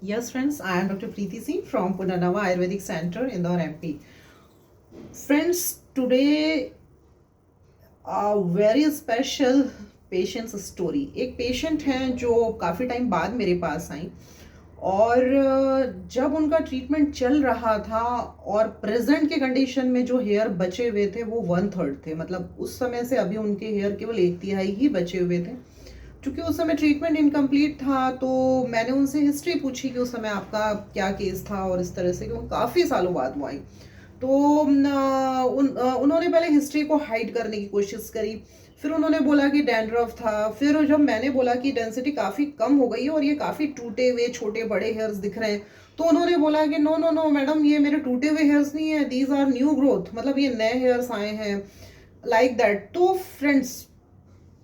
Yes, friends, I am Dr. Preeti Singh from Punarnava Ayurvedic Center, Indore, MP. Friends, today a very special patients story. एक patient हैं जो काफ़ी time बाद मेरे पास आई और जब उनका ट्रीटमेंट चल रहा था और प्रेजेंट के कंडीशन में जो हेयर बचे हुए थे वो 1/3 थे। मतलब उस समय से अभी उनके हेयर केवल 1/3 ही बचे हुए थे। क्योंकि उस समय ट्रीटमेंट इनकम्प्लीट था तो मैंने उनसे हिस्ट्री पूछी कि उस समय आपका क्या केस था और इस तरह से, क्योंकि काफ़ी सालों बाद वो आई। तो उन्होंने पहले हिस्ट्री को हाइड करने की कोशिश करी। फिर उन्होंने बोला कि डैंड्रफ था। फिर जब मैंने बोला कि डेंसिटी काफ़ी कम हो गई है और ये काफ़ी टूटे हुए छोटे बड़े हेयर्स दिख रहे हैं, तो उन्होंने बोला कि नो नो नो मैडम, ये मेरे टूटे हुए हेयर्स नहीं है, दीज आर न्यू ग्रोथ, मतलब ये नए हेयर्स आए हैं, लाइक दैट। तो फ्रेंड्स,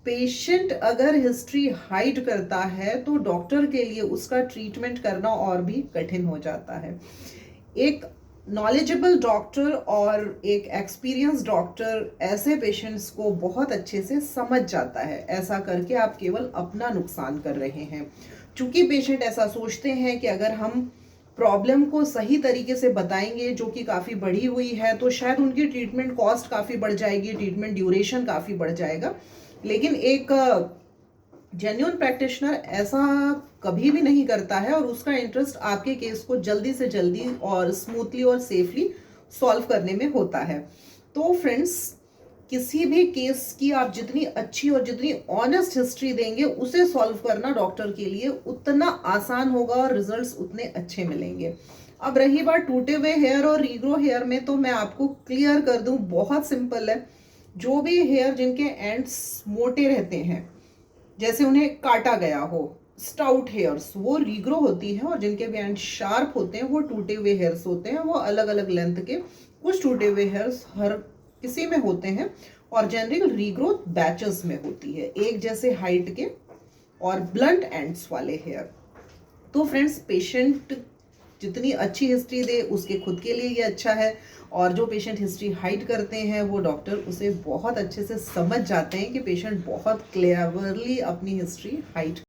पेशेंट अगर हिस्ट्री हाइड करता है तो डॉक्टर के लिए उसका ट्रीटमेंट करना और भी कठिन हो जाता है। एक नॉलेजेबल डॉक्टर और एक एक्सपीरियंस डॉक्टर ऐसे पेशेंट्स को बहुत अच्छे से समझ जाता है। ऐसा करके आप केवल अपना नुकसान कर रहे हैं। चूंकि पेशेंट ऐसा सोचते हैं कि अगर हम प्रॉब्लम को सही तरीके से बताएंगे जो कि काफ़ी बढ़ी हुई है तो शायद उनकी ट्रीटमेंट कॉस्ट काफ़ी बढ़ जाएगी, ट्रीटमेंट ड्यूरेशन काफ़ी बढ़ जाएगा। लेकिन एक जेन्युइन प्रैक्टिशनर ऐसा कभी भी नहीं करता है और उसका इंटरेस्ट आपके केस को जल्दी से जल्दी और स्मूथली और सेफली सॉल्व करने में होता है। तो फ्रेंड्स, किसी भी केस की आप जितनी अच्छी और जितनी ऑनेस्ट हिस्ट्री देंगे उसे सॉल्व करना डॉक्टर के लिए उतना आसान होगा और रिजल्ट्स उतने अच्छे मिलेंगे। अब रही बात टूटे हुए हेयर और रीग्रो हेयर में, तो मैं आपको क्लियर कर दूं, बहुत सिंपल है। जो भी हेयर जिनके एंड्स मोटे रहते हैं, जैसे उन्हें काटा गया हो, स्टाउट हेयर्स, वो रीग्रो होती है। और जिनके भी एंड शार्प होते हैं वो टूटे हुए हेयर्स होते हैं। वो अलग अलग लेंथ के कुछ टूटे हुए हेयर्स हर किसी में होते हैं और जनरल रीग्रोथ बैचेस में होती है, एक जैसे हाइट के और ब्लंट एंड्स वाले हेयर। तो फ्रेंड्स, पेशेंट जितनी अच्छी हिस्ट्री दे उसके खुद के लिए ये अच्छा है। और जो पेशेंट हिस्ट्री हाइड करते हैं वो डॉक्टर उसे बहुत अच्छे से समझ जाते हैं कि पेशेंट बहुत क्लेवरली अपनी हिस्ट्री हाइड